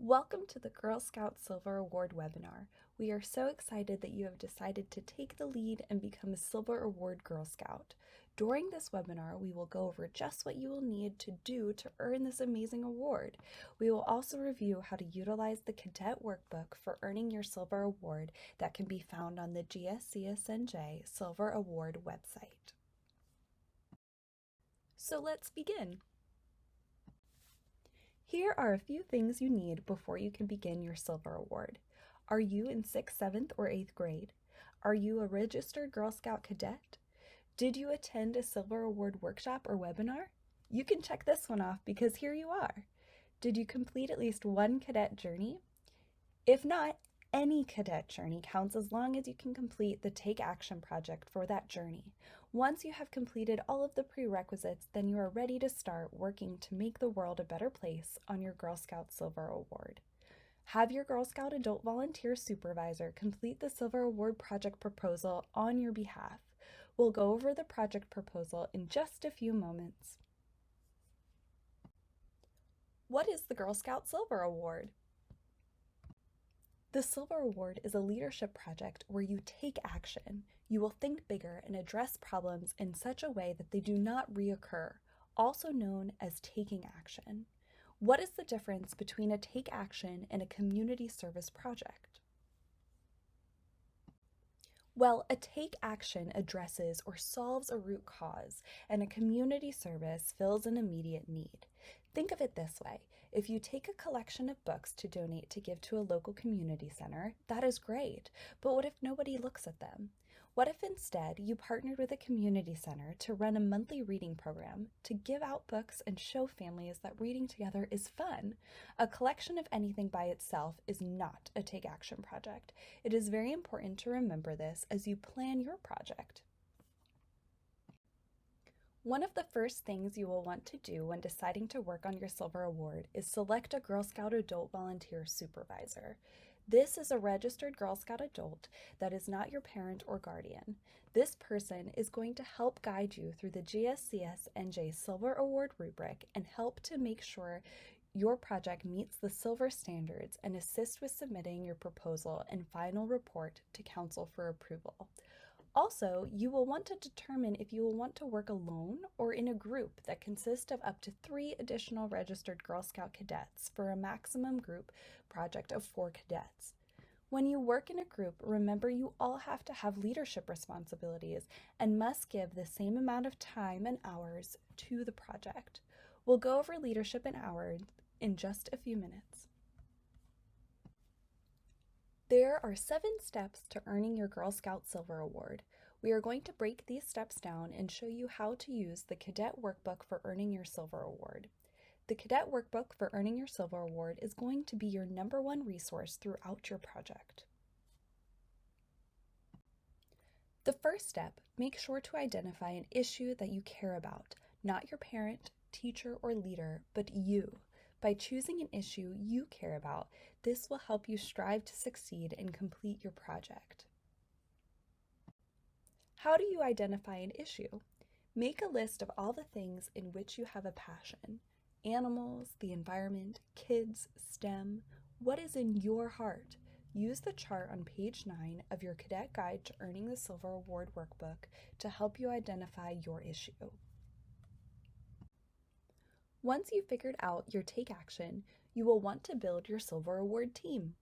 Welcome to the Girl Scout Silver Award webinar. We are so excited that you have decided to take the lead and become a Silver Award Girl Scout. During this webinar, we will go over just what you will need to do to earn this amazing award. We will also review how to utilize the Cadet Workbook for earning your Silver Award that can be found on the GSCSNJ Silver Award website. So let's begin. Here are a few things you need before you can begin your Silver Award. Are you in 6th, 7th, or 8th grade? Are you a registered Girl Scout cadet? Did you attend a Silver Award workshop or webinar? You can check this one off because here you are. Did you complete at least one cadet journey? If not, any cadet journey counts as long as you can complete the Take Action project for that journey. Once you have completed all of the prerequisites, then you are ready to start working to make the world a better place on your Girl Scout Silver Award. Have your Girl Scout Adult Volunteer Supervisor complete the Silver Award project proposal on your behalf. We'll go over the project proposal in just a few moments. What is the Girl Scout Silver Award? The Silver Award is a leadership project where you take action. You will think bigger and address problems in such a way that they do not reoccur, also known as taking action. What is the difference between a take action and a community service project? Well, a take action addresses or solves a root cause, and a community service fills an immediate need. Think of it this way. If you take a collection of books to donate to give to a local community center, that is great, but what if nobody looks at them? What if instead you partnered with a community center to run a monthly reading program to give out books and show families that reading together is fun? A collection of anything by itself is not a take action project. It is very important to remember this as you plan your project. One of the first things you will want to do when deciding to work on your Silver Award is select a Girl Scout Adult Volunteer Supervisor. This is a registered Girl Scout adult that is not your parent or guardian. This person is going to help guide you through the GSCSNJ Silver Award rubric and help to make sure your project meets the Silver standards and assist with submitting your proposal and final report to Council for approval. Also, you will want to determine if you will want to work alone or in a group that consists of up to 3 additional registered Girl Scout cadets for a maximum group project of 4 cadets. When you work in a group, remember you all have to have leadership responsibilities and must give the same amount of time and hours to the project. We'll go over leadership and hours in just a few minutes. There are 7 steps to earning your Girl Scout Silver Award. We are going to break these steps down and show you how to use the Cadet Workbook for earning your Silver Award. The Cadet Workbook for earning your Silver Award is going to be your #1 resource throughout your project. The first step, make sure to identify an issue that you care about, not your parent, teacher, or leader, but you. By choosing an issue you care about, this will help you strive to succeed and complete your project. How do you identify an issue? Make a list of all the things in which you have a passion. Animals, the environment, kids, STEM. What is in your heart? Use the chart on page 9 of your Cadet Guide to Earning the Silver Award workbook to help you identify your issue. Once you've figured out your take action, you will want to build your Silver Award team.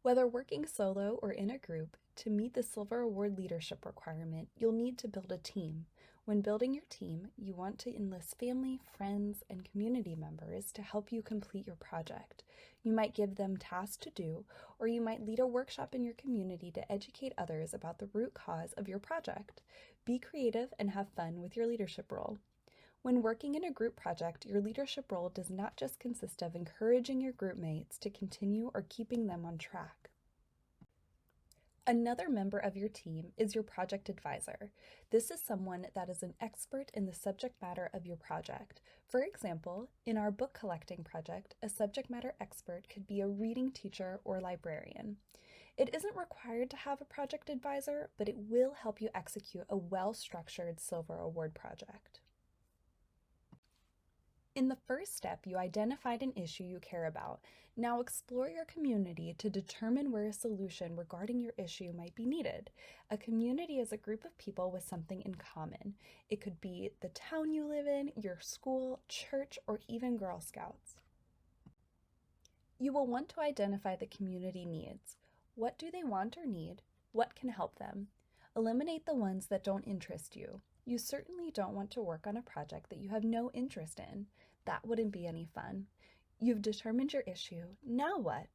Whether working solo or in a group, to meet the Silver Award leadership requirement, you'll need to build a team. When building your team, you want to enlist family, friends, and community members to help you complete your project. You might give them tasks to do, or you might lead a workshop in your community to educate others about the root cause of your project. Be creative and have fun with your leadership role. When working in a group project, your leadership role does not just consist of encouraging your group mates to continue or keeping them on track. Another member of your team is your project advisor. This is someone that is an expert in the subject matter of your project. For example, in our book collecting project, a subject matter expert could be a reading teacher or librarian. It isn't required to have a project advisor, but it will help you execute a well-structured Silver Award project. In the first step, you identified an issue you care about. Now explore your community to determine where a solution regarding your issue might be needed. A community is a group of people with something in common. It could be the town you live in, your school, church, or even Girl Scouts. You will want to identify the community needs. What do they want or need? What can help them? Eliminate the ones that don't interest you. You certainly don't want to work on a project that you have no interest in. That wouldn't be any fun. You've determined your issue. Now what?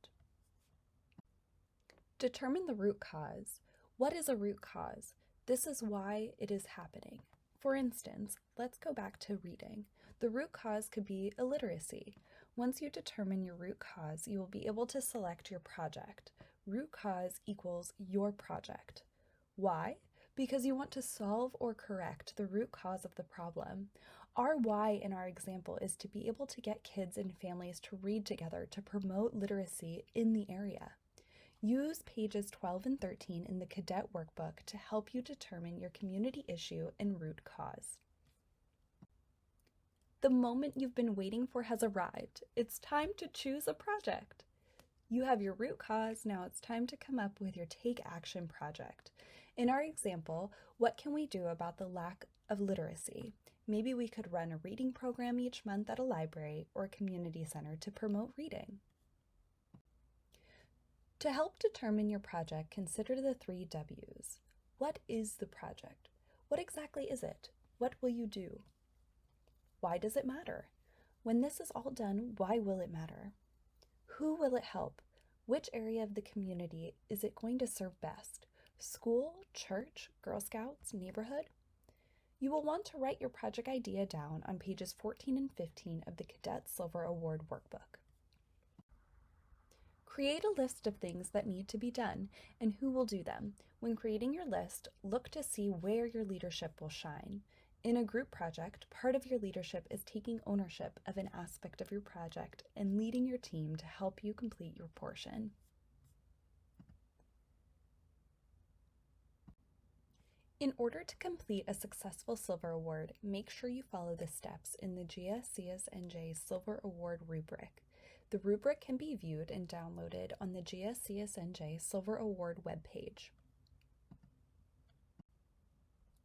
Determine the root cause. What is a root cause? This is why it is happening. For instance, let's go back to reading. The root cause could be illiteracy. Once you determine your root cause, you will be able to select your project. Root cause equals your project. Why? Because you want to solve or correct the root cause of the problem. Our why in our example is to be able to get kids and families to read together to promote literacy in the area. Use pages 12 and 13 in the Cadet Workbook to help you determine your community issue and root cause. The moment you've been waiting for has arrived. It's time to choose a project. You have your root cause, now it's time to come up with your take action project. In our example, what can we do about the lack of literacy? Maybe we could run a reading program each month at a library or community center to promote reading. To help determine your project, consider the 3 W's. What is the project? What exactly is it? What will you do? Why does it matter? When this is all done, why will it matter? Who will it help? Which area of the community is it going to serve best? School, church, Girl Scouts, neighborhood? You will want to write your project idea down on pages 14 and 15 of the Cadet Silver Award Workbook. Create a list of things that need to be done and who will do them. When creating your list, look to see where your leadership will shine. In a group project, part of your leadership is taking ownership of an aspect of your project and leading your team to help you complete your portion. In order to complete a successful Silver Award, make sure you follow the steps in the GSCSNJ Silver Award rubric. The rubric can be viewed and downloaded on the GSCSNJ Silver Award webpage.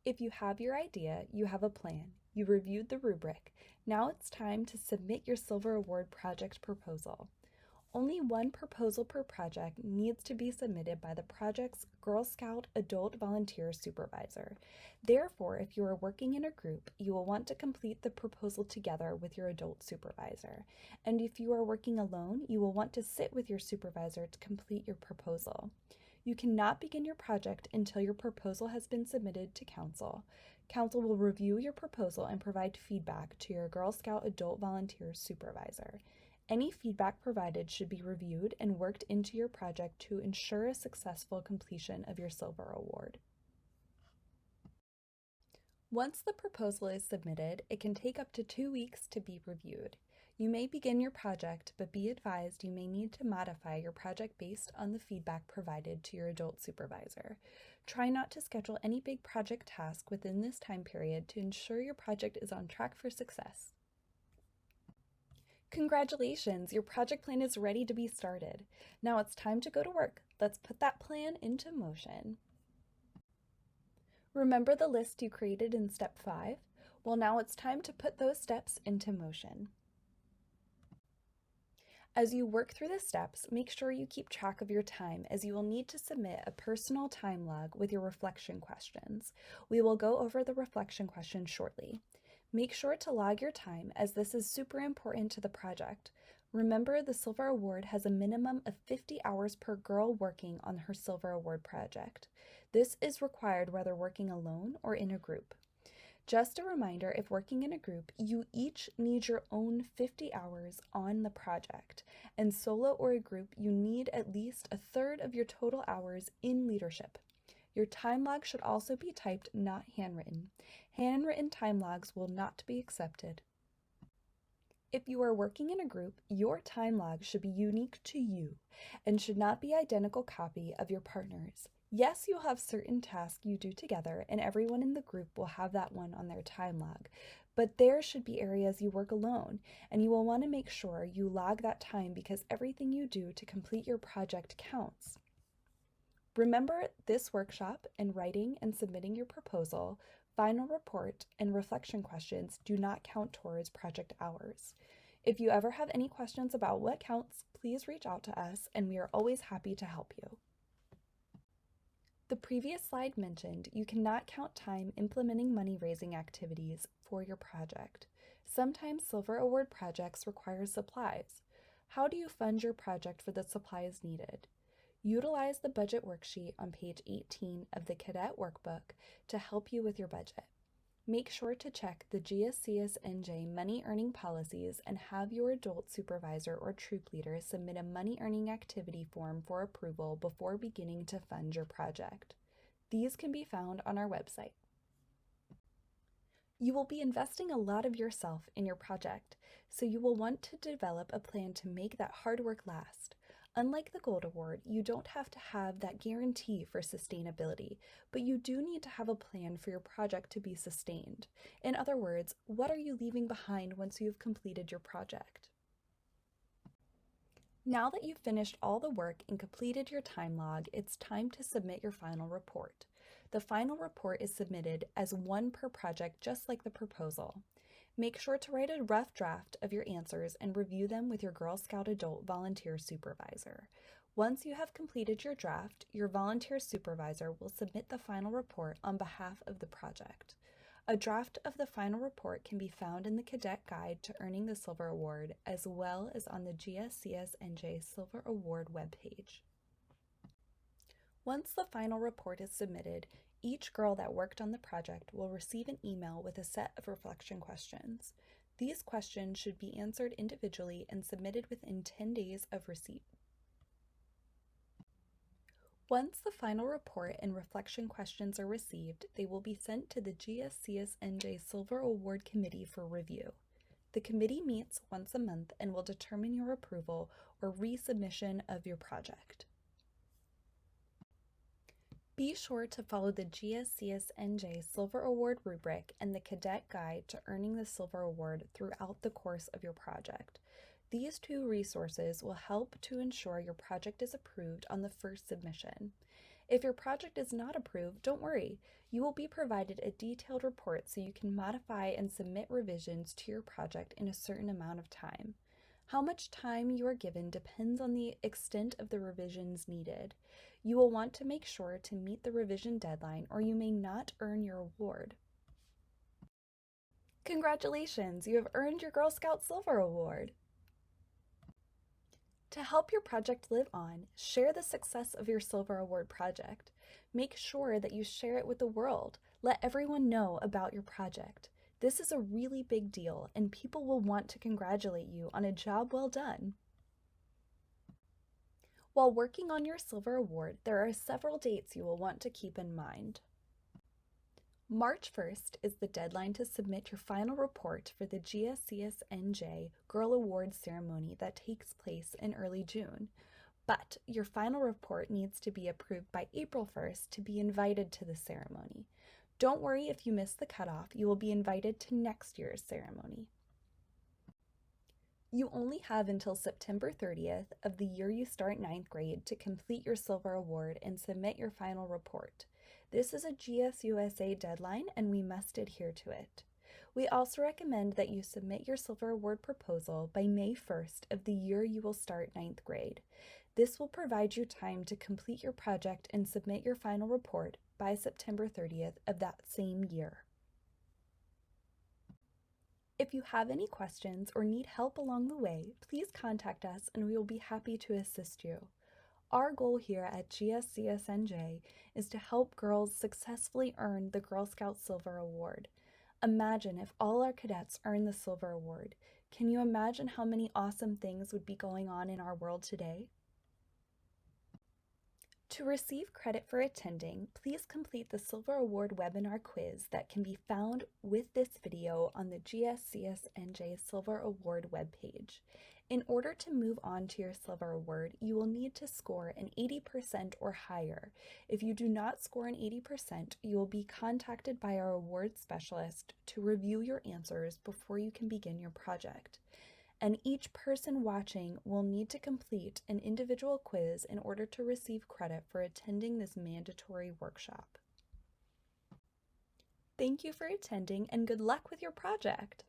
If you have your idea, you have a plan, you reviewed the rubric, now it's time to submit your Silver Award project proposal. Only one proposal per project needs to be submitted by the project's Girl Scout Adult Volunteer Supervisor. Therefore, if you are working in a group, you will want to complete the proposal together with your adult supervisor. And if you are working alone, you will want to sit with your supervisor to complete your proposal. You cannot begin your project until your proposal has been submitted to Council. Council will review your proposal and provide feedback to your Girl Scout Adult Volunteer Supervisor. Any feedback provided should be reviewed and worked into your project to ensure a successful completion of your Silver Award. Once the proposal is submitted, it can take up to 2 weeks to be reviewed. You may begin your project, but be advised you may need to modify your project based on the feedback provided to your adult supervisor. Try not to schedule any big project task within this time period to ensure your project is on track for success. Congratulations, your project plan is ready to be started. Now it's time to go to work. Let's put that plan into motion. Remember the list you created in step 5? Well, now it's time to put those steps into motion. As you work through the steps, make sure you keep track of your time as you will need to submit a personal time log with your reflection questions. We will go over the reflection questions shortly. Make sure to log your time as this is super important to the project. Remember, the Silver Award has a minimum of 50 hours per girl working on her Silver Award project. This is required whether working alone or in a group. Just a reminder, if working in a group, you each need your own 50 hours on the project, and solo or a group, you need at least 1/3 of your total hours in leadership. Your time log should also be typed, not handwritten. Handwritten time logs will not be accepted. If you are working in a group, your time log should be unique to you and should not be identical copy of your partner's. Yes, you'll have certain tasks you do together and everyone in the group will have that one on their time log, But there should be areas you work alone, and you will want to make sure you log that time because everything you do to complete your project counts. Remember, this workshop and writing and submitting your proposal, final report, and reflection questions do not count towards project hours. If you ever have any questions about what counts, please reach out to us and we are always happy to help you. The previous slide mentioned you cannot count time implementing money-raising activities for your project. Sometimes Silver Award projects require supplies. How do you fund your project for the supplies needed? Utilize the budget worksheet on page 18 of the Cadet Workbook to help you with your budget. Make sure to check the GSCS-NJ money earning policies and have your adult supervisor or troop leader submit a money earning activity form for approval before beginning to fund your project. These can be found on our website. You will be investing a lot of yourself in your project, so you will want to develop a plan to make that hard work last. Unlike the Gold Award, you don't have to have that guarantee for sustainability, but you do need to have a plan for your project to be sustained. In other words, what are you leaving behind once you've completed your project? Now that you've finished all the work and completed your time log, it's time to submit your final report. The final report is submitted as one per project, just like the proposal. Make sure to write a rough draft of your answers and review them with your Girl Scout Adult Volunteer Supervisor. Once you have completed your draft, your volunteer supervisor will submit the final report on behalf of the project. A draft of the final report can be found in the Cadet Guide to Earning the Silver Award, as well as on the GSCS-NJ Silver Award webpage. Once the final report is submitted, each girl that worked on the project will receive an email with a set of reflection questions. These questions should be answered individually and submitted within 10 days of receipt. Once the final report and reflection questions are received, they will be sent to the GSCS-NJ Silver Award Committee for review. The committee meets once a month and will determine your approval or resubmission of your project. Be sure to follow the GSCS-NJ Silver Award rubric and the Cadet Guide to Earning the Silver Award throughout the course of your project. These two resources will help to ensure your project is approved on the first submission. If your project is not approved, don't worry. You will be provided a detailed report so you can modify and submit revisions to your project in a certain amount of time. How much time you are given depends on the extent of the revisions needed. You will want to make sure to meet the revision deadline or you may not earn your award. Congratulations! You have earned your Girl Scout Silver Award! To help your project live on, share the success of your Silver Award project. Make sure that you share it with the world. Let everyone know about your project. This is a really big deal, and people will want to congratulate you on a job well done. While working on your Silver Award, there are several dates you will want to keep in mind. March 1st is the deadline to submit your final report for the GSCS-NJ Girl Awards ceremony that takes place in early June. But your final report needs to be approved by April 1st to be invited to the ceremony. Don't worry if you miss the cutoff, you will be invited to next year's ceremony. You only have until September 30th of the year you start 9th grade to complete your Silver Award and submit your final report. This is a GSUSA deadline and we must adhere to it. We also recommend that you submit your Silver Award proposal by May 1st of the year you will start 9th grade. This will provide you time to complete your project and submit your final report by September 30th of that same year. If you have any questions or need help along the way, please contact us and we will be happy to assist you. Our goal here at GSCS-NJ is to help girls successfully earn the Girl Scout Silver Award. Imagine if all our cadets earn the Silver Award. Can you imagine how many awesome things would be going on in our world today? To receive credit for attending, please complete the Silver Award webinar quiz that can be found with this video on the GSCSNJ Silver Award webpage. In order to move on to your Silver Award, you will need to score an 80% or higher. If you do not score an 80%, you will be contacted by our award specialist to review your answers before you can begin your project. And each person watching will need to complete an individual quiz in order to receive credit for attending this mandatory workshop. Thank you for attending and good luck with your project!